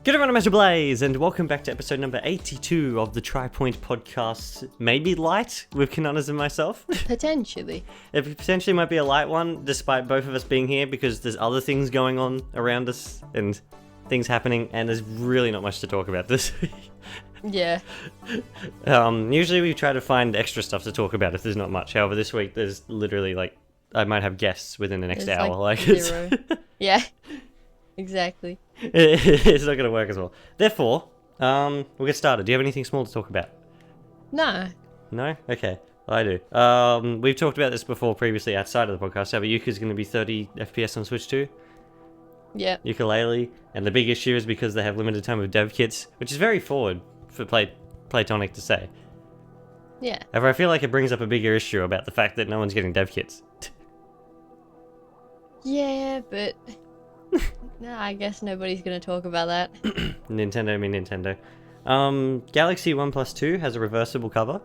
Good everyone, I'm Mr. Blaze, and welcome back to episode number 82 of the TriPoint podcast. Maybe Lite with Kinunners and myself. Potentially. It potentially might be a light one, despite both of us being here, because there's other things going on around us and things happening, and there's really not much to talk about this week. Yeah. Usually we try to find extra stuff to talk about if there's not much. However, this week there's literally I might have guests within the next hour. Zero. Yeah. Exactly. It's not going to work as well. Therefore, we'll get started. Do you have anything small to talk about? No. No? Okay. I do. We've talked about this before previously outside of the podcast. How Yuka's going to be 30 FPS on Switch 2. Yeah. Ukulele. And the big issue is because they have limited time with dev kits, which is very forward for Playtonic to say. Yeah. However, I feel like it brings up a bigger issue about the fact that no one's getting dev kits. Yeah, but... no, I guess nobody's going to talk about that. Nintendo. Galaxy OnePlus 2 has a reversible cover.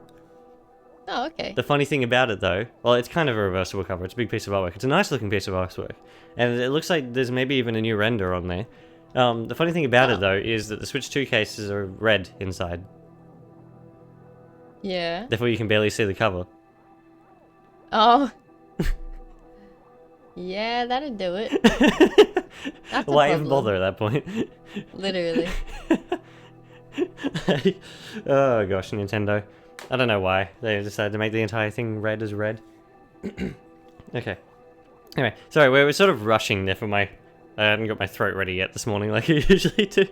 Oh, okay. The funny thing about it, though, well, it's kind of a reversible cover. It's a big piece of artwork. It's a nice looking piece of artwork. And it looks like there's maybe even a new render on there. The funny thing about it, though, is that the Switch 2 cases are red inside. Yeah. Therefore, you can barely see the cover. Oh. Yeah, that'd do it. That's a Why even problem. bother at that point? Literally. Oh gosh, Nintendo. I don't know why. They decided to make the entire thing red as red. Okay. Anyway, sorry, we're sort of rushing there for my... I haven't got my throat ready yet this morning like I usually do.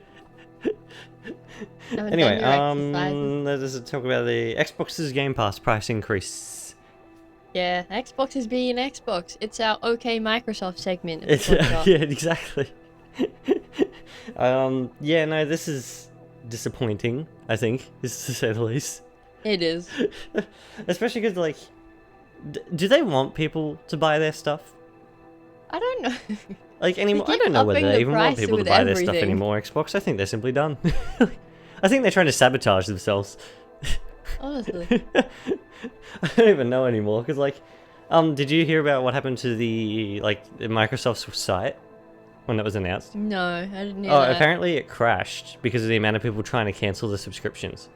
Anyway, let's talk about the Xbox's Game Pass price increase. Yeah, Xbox is being Xbox. It's our OK Microsoft segment. Of It's, the podcast. yeah, exactly. Yeah, no, this is disappointing, I think, is to say the least. It is. Especially because, do they want people to buy their stuff? I don't know. Anymore? They I keep don't know whether upping they the even want price people to with buy their stuff everything. anymore, Xbox. I think they're simply done. I think they're trying to sabotage themselves. Honestly. I don't even know anymore, because, did you hear about what happened to the Microsoft's site when that was announced? No, I didn't hear Oh, that. apparently it crashed because of the amount of people trying to cancel the subscriptions.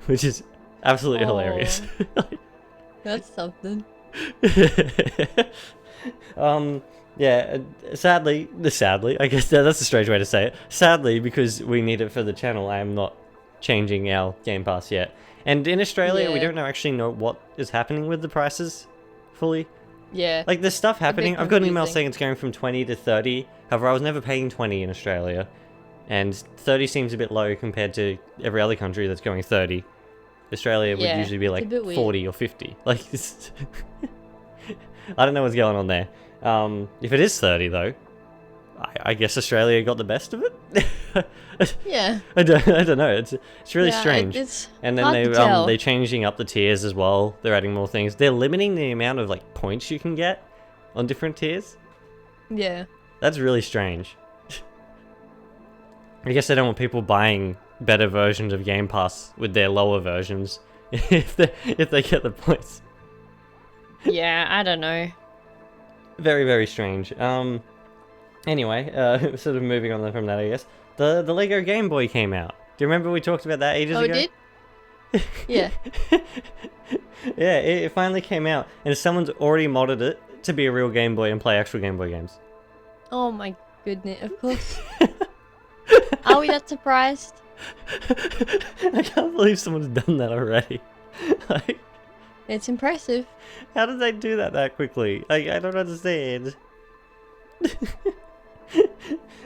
Which is absolutely hilarious. That's something. Yeah, sadly, I guess that's a strange way to say it. Sadly, because we need it for the channel, I am not changing our Game Pass yet. And in Australia, we Yeah. don't actually know what is happening with the prices fully. Yeah. There's stuff happening. bit I've got an email confusing. saying it's going from 20 to 30. However, I was never paying 20 in Australia. And 30 seems a bit low compared to every other country that's going 30. Australia would Yeah, usually be it's a bit weird. 40 or 50. It's I don't know what's going on there. If it is 30 though, I guess Australia got the best of it. Yeah. I don't know. It's really Yeah, strange. It's And then hard to tell. they're changing up the tiers as well. They're adding more things. They're limiting the amount of points you can get on different tiers. Yeah. That's really strange. I guess they don't want people buying better versions of Game Pass with their lower versions if they get the points. Yeah, I don't know. Very, very strange. Anyway, sort of moving on from that, I guess. The Lego Game Boy came out. Do you remember we talked about that ages Oh, ago? it did? Yeah. Yeah, it finally came out, and someone's already modded it to be a real Game Boy and play actual Game Boy games. Oh my goodness, of course. Are we that surprised? I can't believe someone's done that already. It's impressive. How did they do that quickly? I don't understand.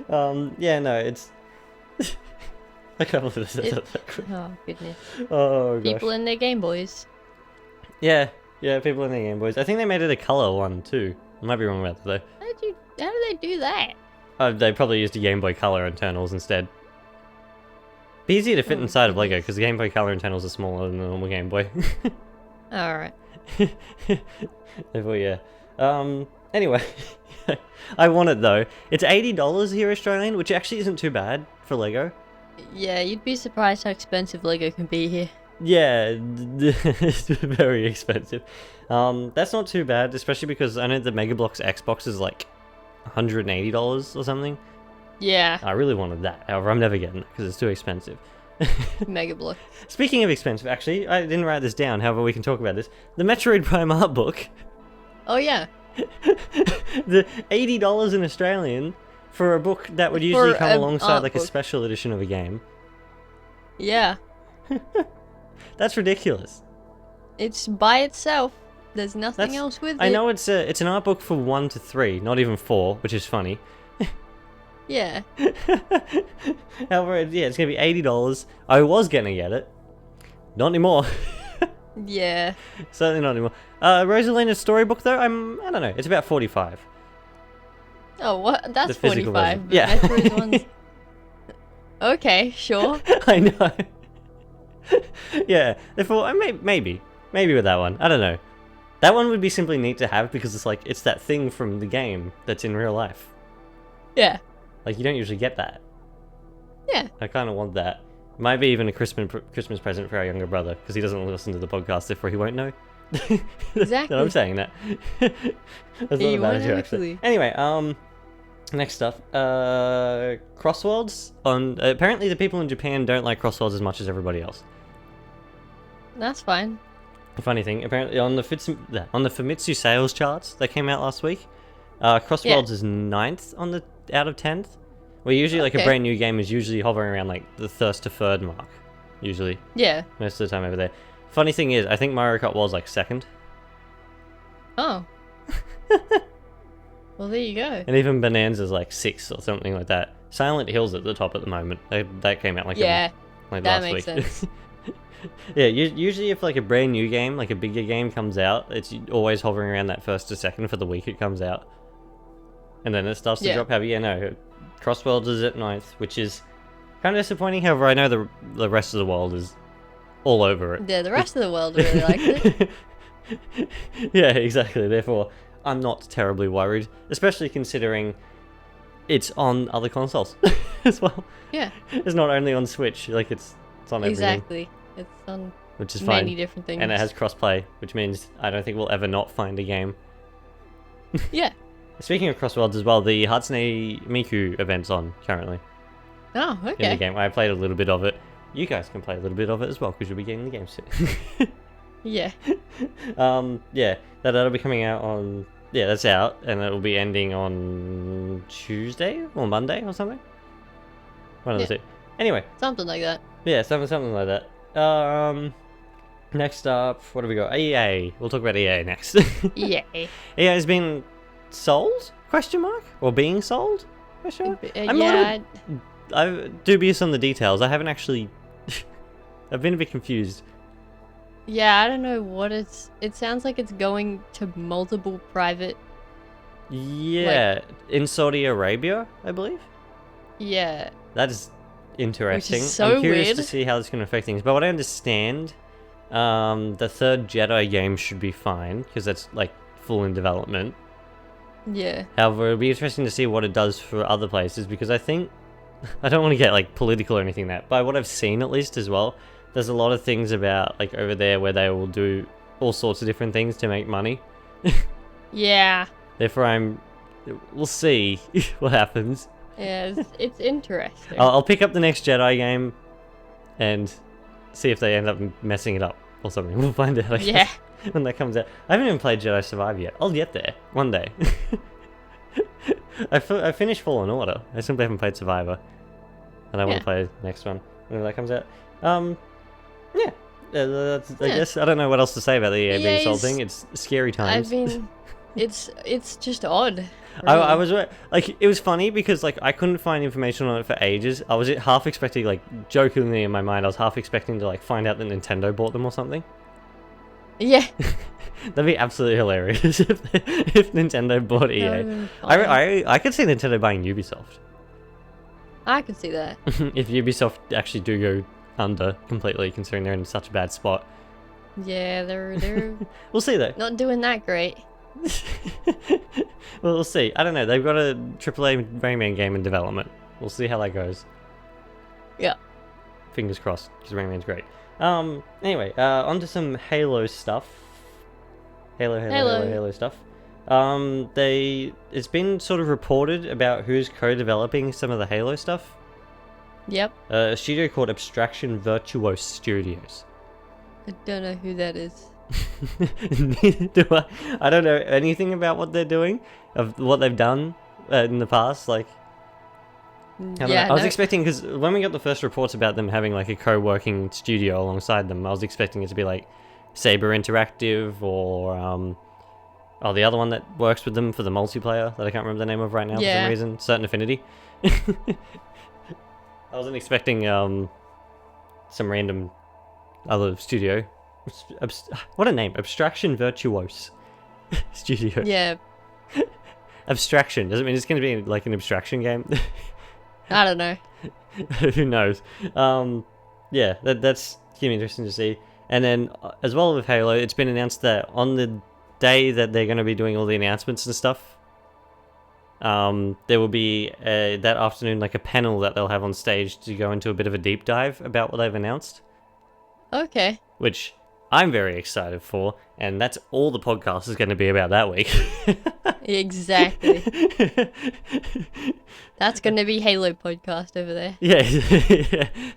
Yeah, no, it's... I can't believe they said that quick. Oh goodness. Oh, gosh. People in their Game Boys. Yeah, people in the Game Boys. I think they made it a colour one, too. I might be wrong about that, though. How do they do that? They probably used a Game Boy Color internals instead. Be easier to fit inside of Lego, because the Game Boy Color internals are smaller than the normal Game Boy. Alright. Therefore, yeah. Anyway, I want it though. It's $80 here Australian, which actually isn't too bad for Lego. Yeah, you'd be surprised how expensive Lego can be here. Yeah, it's very expensive. That's not too bad, especially because I know the Mega Bloks Xbox is like $180 or something. Yeah, I really wanted that. However, I'm never getting it because it's too expensive. Mega Block. Speaking of expensive, actually, I didn't write this down. However, we can talk about this. The Metroid Prime art book, Oh yeah. the $80 in Australian for a book that would usually For come an alongside art like a book. special edition of a game. Yeah. That's ridiculous. It's by itself. There's nothing That's- else with I it. know it's an art book for 1 to 3, not even 4, which is funny. Yeah. However, it's gonna be $80. I was gonna get it, not anymore. Yeah. Certainly not anymore. Rosalina's storybook though, I don't know. It's about 45. Oh, what? That's The physical 45. version. But Yeah. Metroid one's... Okay, sure. I know. Yeah. Therefore, maybe with that one. I don't know. That one would be simply neat to have because it's that thing from the game that's in real life. Yeah. Like you don't usually get that. Yeah. I kind of want that. Might be even a Christmas present for our younger brother because he doesn't listen to the podcast, therefore he won't know. Exactly. That I'm saying that. That's not He a bad won't idea, actually. actually. Anyway, next stuff. Crossworlds. Apparently the people in Japan don't like Crossworlds as much as everybody else. That's fine. The funny thing, apparently on the Famitsu sales charts that came out last week, Crossworlds is 9th on the out of 10th. Where usually like a Okay. brand new game is usually hovering around like the first to third mark. Usually. Yeah. Most of the time over there. Funny thing is, I think Mario Kart was like 2nd. Oh. Well, there you go. And even Bonanza's like 6th or something like that. Silent Hill's at the top at the moment. That came out like Yeah. like That last makes week. sense. Yeah, usually if like a brand new game, like a bigger game comes out, it's always hovering around that 1st to 2nd for the week it comes out. And then it starts to Yeah. drop heavy. Yeah, no, Crossworlds is at 9th, which is kind of disappointing. However, I know the rest of the world is all over it. Yeah, the rest of the world really liked it. Yeah, exactly. Therefore, I'm not terribly worried, especially considering it's on other consoles as well. Yeah. It's not only on Switch, like it's on everything, Exactly. It's on which is fine. many different things. And it has crossplay, which means I don't think we'll ever not find a game. Yeah. Speaking of Crossworlds as well, the Hatsune Miku event's on currently Oh, in the okay. game. I played a little bit of it. You guys can play a little bit of it as well because you'll be getting the game soon. Yeah. Yeah, that'll be coming out on. Yeah, that's out, and it'll be ending on Tuesday or Monday or something. One of the Yeah. two. Anyway, Something like that. yeah, something like that. Next up, what have we got? EA. We'll talk about EA next. Yeah. EA has been sold? Question mark? Or being sold? Question mark? I'm a little Yeah. I'm dubious on the details. I haven't actually. I've been a bit confused. Yeah, I don't know what it's... It sounds like it's going to multiple private... Yeah, in Saudi Arabia, I believe. Yeah. That is interesting. so I'm curious weird. to see how this can affect things. But what I understand, the third Jedi game should be fine because that's like full in development. Yeah. However, it'll be interesting to see what it does for other places because I think I don't want to get like political or anything. That by what I've seen at least as well, there's a lot of things about like over there where they will do all sorts of different things to make money. Yeah. Therefore, we'll see what happens. Yeah, it's interesting. I'll pick up the next Jedi game and see if they end up messing it up or something. We'll find out, I guess, Yeah. when that comes out. I haven't even played Jedi Survive yet. I'll get there one day. I finished Fallen Order. I simply haven't played Survivor. And I want Yeah. to play the next one whenever that comes out. Yeah. I Yeah. guess I don't know what else to say about the EA being sold EA's thing. It's scary I times. mean, it's just odd. I really. was like, it was funny because like I couldn't find information on it for ages. I was half expecting, like jokingly in my mind, I was half expecting to like find out that Nintendo bought them or something. Yeah. That'd be absolutely hilarious if Nintendo bought EA. That would've been fine. I could see Nintendo buying Ubisoft. I could see that. If Ubisoft actually do go under completely, considering they're in such a bad spot. Yeah, they're We'll see though. not doing that great. Well, we'll see. I don't know. They've got a AAA Rayman game in development. We'll see how that goes. Yeah. Fingers crossed, because Rayman's great. Anyway, onto some Halo stuff. Halo stuff. It's been sort of reported about who's co-developing some of the Halo stuff. Yep. A studio called Abstraction Virtuose Studios. I don't know who that is. Neither do I. I don't know anything about what they're doing, of what they've done in the past. Like, I was expecting, because when we got the first reports about them having like a co-working studio alongside them, I was expecting it to be like Saber Interactive or the other one that works with them for the multiplayer that I can't remember the name of right now for some reason. Certain Affinity. I wasn't expecting some random other studio. What a name! Abstraction Virtuose Studio. Yeah. Abstraction. Does it mean it's going to be like an abstraction game? I don't know. Who knows? Yeah, that's going to be interesting to see. And then, as well with Halo, it's been announced that on the day that they're going to be doing all the announcements and stuff, there will be that afternoon like a panel that they'll have on stage to go into a bit of a deep dive about what they've announced. Okay. Which I'm very excited for, and that's all the podcast is going to be about that week. Exactly. That's going to be Halo podcast over there. Yeah,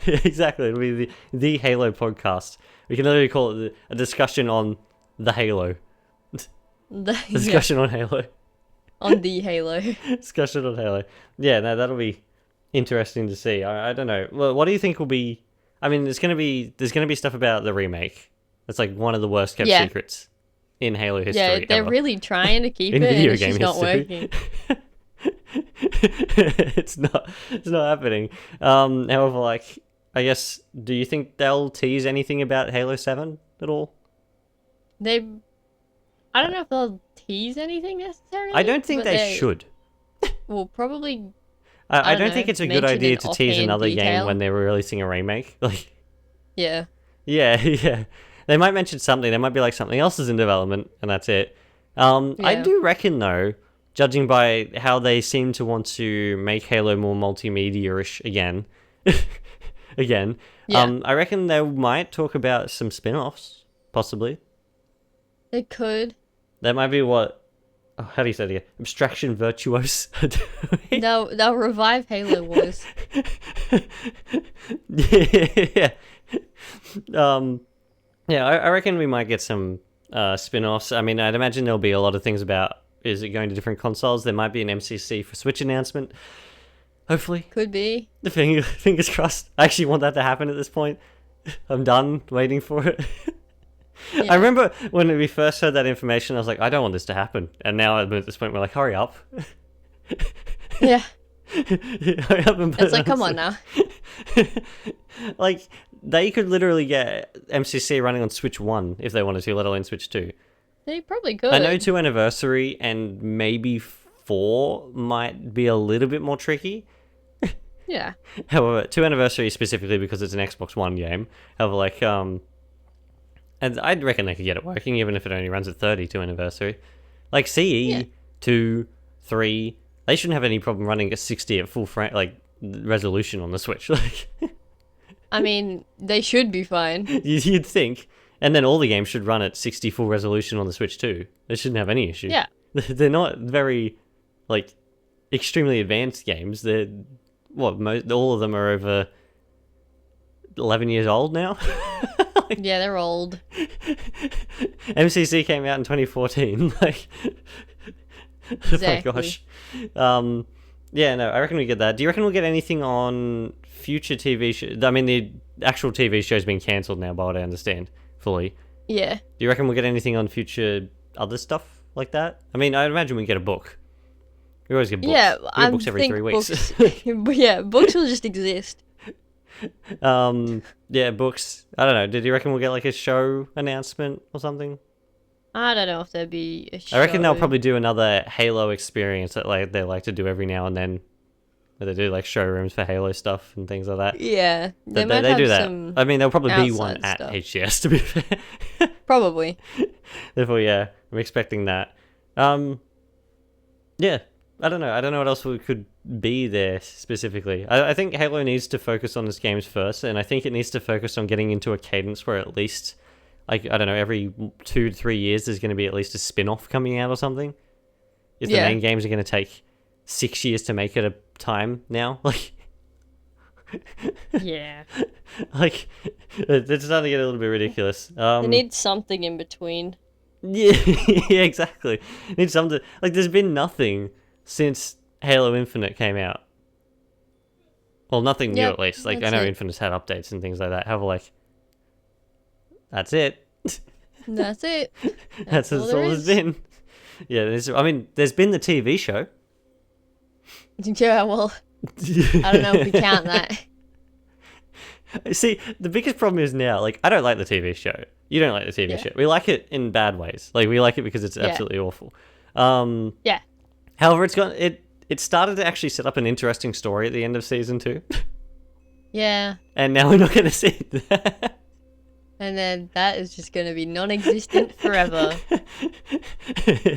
exactly. It'll be the Halo podcast. We can literally call it a discussion on the Halo. Discussion on Halo. On the Halo. Discussion on Halo. Yeah, no, that'll be interesting to see. I don't know. Well, what do you think will be... I mean, there's going to be stuff about the remake. It's like one of the worst kept secrets in Halo history. Yeah, they're really trying to keep in it, video and it's game just history. not working. It's not happening. However, like, I guess, do you think they'll tease anything about Halo 7 at all? I don't know if they'll tease anything necessarily. I don't think they should. Well, probably. I don't think it's a good idea to tease another game when they're releasing a remake. Like, yeah. They might mention something. There might be like something else is in development, and that's it. I do reckon, though, judging by how they seem to want to make Halo more multimedia-ish again, I reckon they might talk about some spin-offs, possibly. They could. That might be what... Oh, how do you say it again? Abstraction Virtuose. They'll revive Halo Wars. Yeah. Yeah, I reckon we might get some spin-offs. I mean, I'd imagine there'll be a lot of things about, is it going to different consoles? There might be an MCC for Switch announcement. Hopefully. Could be. The fingers crossed. I actually want that to happen at this point. I'm done waiting for it. Yeah. I remember when we first heard that information, I was like, I don't want this to happen. And now at this point, we're like, hurry up. Yeah. Hurry up and it's like, come on now. Like, they could literally get MCC running on Switch 1 if they wanted to, let alone Switch 2. They probably could. I know 2 Anniversary and maybe 4 might be a little bit more tricky. Yeah. However, 2 Anniversary specifically because it's an Xbox One game. However, like, and I'd reckon they could get it working even if it only runs at 32 Anniversary. Like CE 2, 3, they shouldn't have any problem running at 60 at full frame, like resolution on the Switch. Like, I mean, they should be fine. You'd think, and then all the games should run at 60 full resolution on the Switch too. They shouldn't have any issue. Yeah, they're not very like extremely advanced games. They're all of them are over 11 years old now. Yeah, they're old. MCC came out in 2014. Like, exactly. Oh my gosh. Yeah, no, I reckon we get that. Do you reckon we'll get anything on future TV shows? I mean, the actual TV show's been cancelled now, by what I understand, fully. Yeah. Do you reckon we'll get anything on future other stuff like that? I mean, I'd imagine we get a book. We always get books. Yeah, we get books every 3 weeks. Yeah, books will just exist. Yeah, books. I don't know. Did you reckon we'll get like a show announcement or something? I don't know if there'd be a show. I reckon they'll probably do another Halo experience that like they like to do every now and then. Where they do like showrooms for Halo stuff and things like that. Yeah, they do that. I mean, there'll probably be one at stuff. HGS to be fair. Probably. Therefore, yeah, I'm expecting that. Yeah, I don't know. I don't know what else could be there specifically. I think Halo needs to focus on its games first, and I think it needs to focus on getting into a cadence where at least, like, I don't know, every 2 to 3 years there's going to be at least a spin-off coming out or something. is the main games are going to take 6 years to make at a time now. Like, Yeah. like it's starting to get a little bit ridiculous. They need something in between. Yeah, yeah, exactly. Need something like there's been nothing since Halo Infinite came out. Well, nothing new at least. Like I know Infinite's had updates and things like that. However, like that's it. That's it. That's all there's been. Yeah, I mean, there's been the TV show. Yeah, well, I don't know if we count that. See, the biggest problem is now, like, I don't like the TV show. You don't like the TV show. We like it in bad ways. Like, we like it because it's absolutely awful. Yeah. However, it started to actually set up an interesting story at the end of season 2. Yeah. And now we're not going to see that. And then that is just going to be non-existent forever.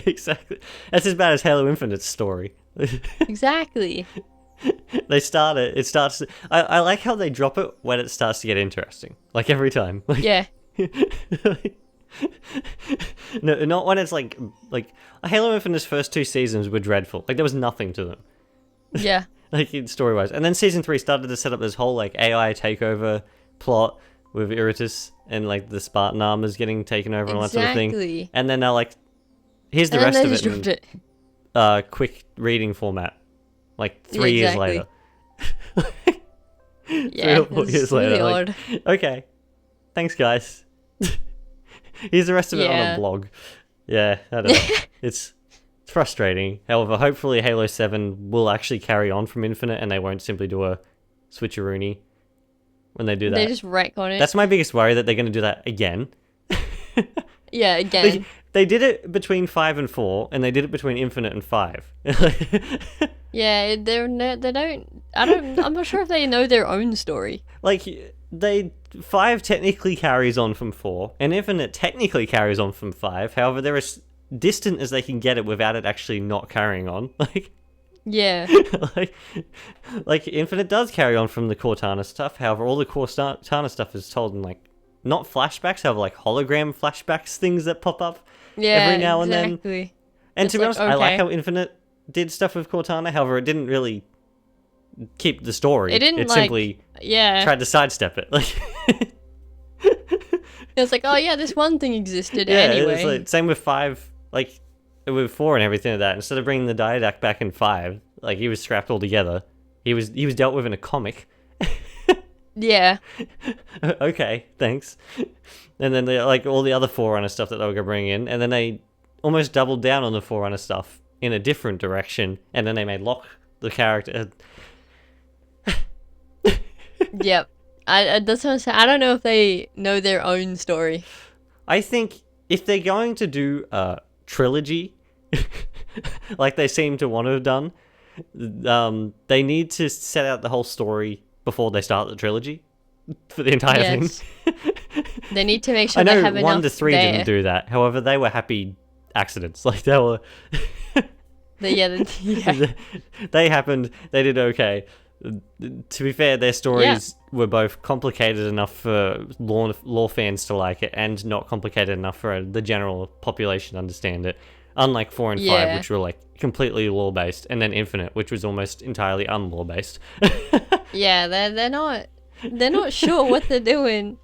Exactly. That's as bad as Halo Infinite's story. Exactly. They start it. It starts. I like how they drop it when it starts to get interesting. Like every time. Like, Yeah. No, not when it's like Halo Infinite's first 2 seasons were dreadful. Like there was nothing to them. Yeah. Like story wise, and then season 3 started to set up this whole like AI takeover plot with Iritus and like the Spartan armors getting taken over and all that sort of thing. And then they're like, here's the rest of it in quick reading format. Like 3 years later. Yeah, 3 or 4 years really later. odd. Like, okay. Thanks, guys. Here's the rest of it on a blog. Yeah, I don't know. It's frustrating. However, hopefully Halo 7 will actually carry on from Infinite and they won't simply do a switcheroony when they do that. They just wreck on it. That's my biggest worry, that they're going to do that again. Yeah, again. They did it between 5 and 4, and they did it between Infinite and 5. Yeah, I'm not sure if they know their own story. Like, 5 technically carries on from 4, and Infinite technically carries on from 5. However, they're as distant as they can get it without it actually not carrying on. Like, yeah. like Infinite does carry on from the Cortana stuff. However, all the Cortana stuff is told in, like, not flashbacks, however, like hologram flashbacks, things that pop up every now and then. And It's to be honest, okay. I like how Infinite did stuff with Cortana. However, it didn't really keep the story. It didn't, it like, simply tried to sidestep it. Like, it was like, oh yeah, this one thing existed yeah, anyway. It was like, same with 5, like with 4 and everything like that. Instead of bringing the Didact back in 5, like he was scrapped altogether. He was dealt with in a comic. Yeah. Okay, thanks. And then they, like all the other Forerunner stuff that they were going to bring in, and then they almost doubled down on the Forerunner stuff in a different direction, and then they made Locke the character. Yep. That's what I'm saying. I don't know if they know their own story. I think if they're going to do a trilogy, like they seem to want to have done, they need to set out the whole story before they start the trilogy for the entire thing. They need to make sure I know they have enough 1 to 3 there. didn't do that. However, they were happy accidents. Like they were. They happened. They did okay. To be fair, their stories were both complicated enough for lore fans to like it, and not complicated enough for the general population to understand it. Unlike 4 and 5, which were like completely lore based, and then Infinite, which was almost entirely unlore based. Yeah, they're not sure what they're doing.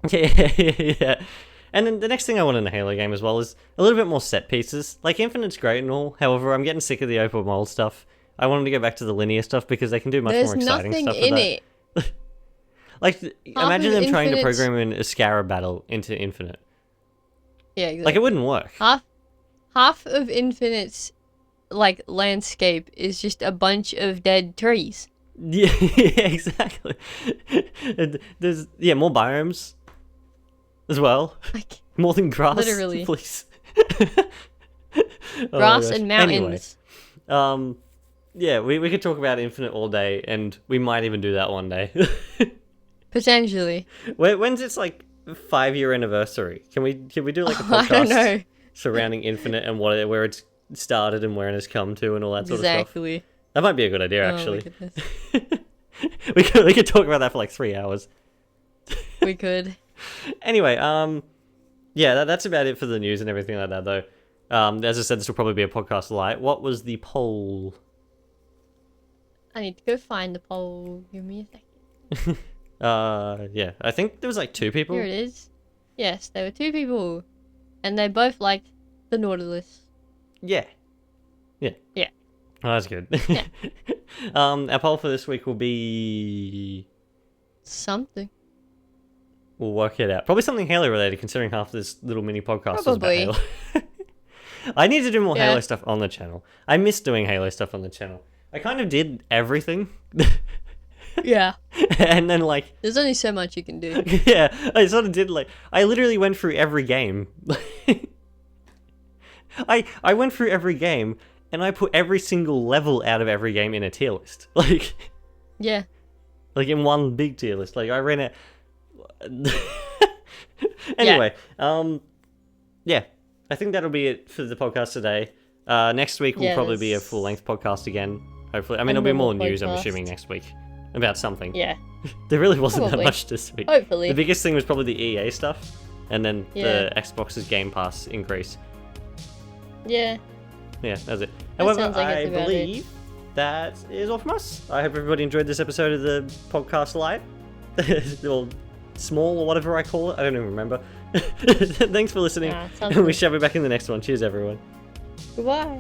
Yeah. And then the next thing I want in a Halo game as well is a little bit more set pieces. Like Infinite's great and all, however, I'm getting sick of the open world stuff. I want them to go back to the linear stuff because they can do much more exciting stuff with that. There's nothing in it. Like, imagine them trying to Infinite's- program an Ascara battle into Infinite. Yeah, exactly. Like, it wouldn't work. Half of Infinite's like landscape is just a bunch of dead trees. Yeah, exactly. There's more biomes as well. Like More than grass. literally. Please. Grass and mountains. Anyway, yeah, we could talk about Infinite all day, and we might even do that one day. Potentially. When's its like 5-year anniversary? Can we do like a I don't know. podcast surrounding Infinite and where it's started and where it has come to and all that sort of stuff? Exactly. That might be a good idea, Oh, my actually. goodness. we could talk about that for like 3 hours. We could. Anyway, yeah, that's about it for the news and everything like that, though. As I said, this will probably be a podcast light. What was the poll? I need to go find the poll. Give me a second. Yeah, I think there was like 2 people. Here it is. Yes, there were 2 people, and they both liked the Nautilus. Yeah. Yeah. Yeah. Oh, that's good. Yeah. Our poll for this week will be... Something. We'll work it out. Probably something Halo related, considering half this little mini podcast is about Probably. Halo. I need to do more Yeah. Halo stuff on the channel. I miss doing Halo stuff on the channel. I kind of did everything. Yeah. And then, like... There's only so much you can do. Yeah, I sort of did, like... I literally went through every game. I went through every game, and I put every single level out of every game in a tier list. Like... Yeah. Like, in one big tier list. Like, I ran it... Anyway, yeah. I think that'll be it for the podcast today. Next week will probably be a Yes. full-length podcast again, hopefully. I mean, there'll be more normal news, I'm podcast. assuming, next week. About something. Yeah. There really wasn't Probably. that much this week. Hopefully. The biggest thing was probably the EA stuff, and then Yeah. the Xbox's Game Pass increase. Yeah. Yeah, that's it. That However, sounds like I it's about believe that is all from us. I hope everybody enjoyed this episode of the podcast Lite. Or small, or whatever I call it. I don't even remember. Thanks for listening. Yeah, sounds And we good. shall be back in the next one. Cheers, everyone. Goodbye.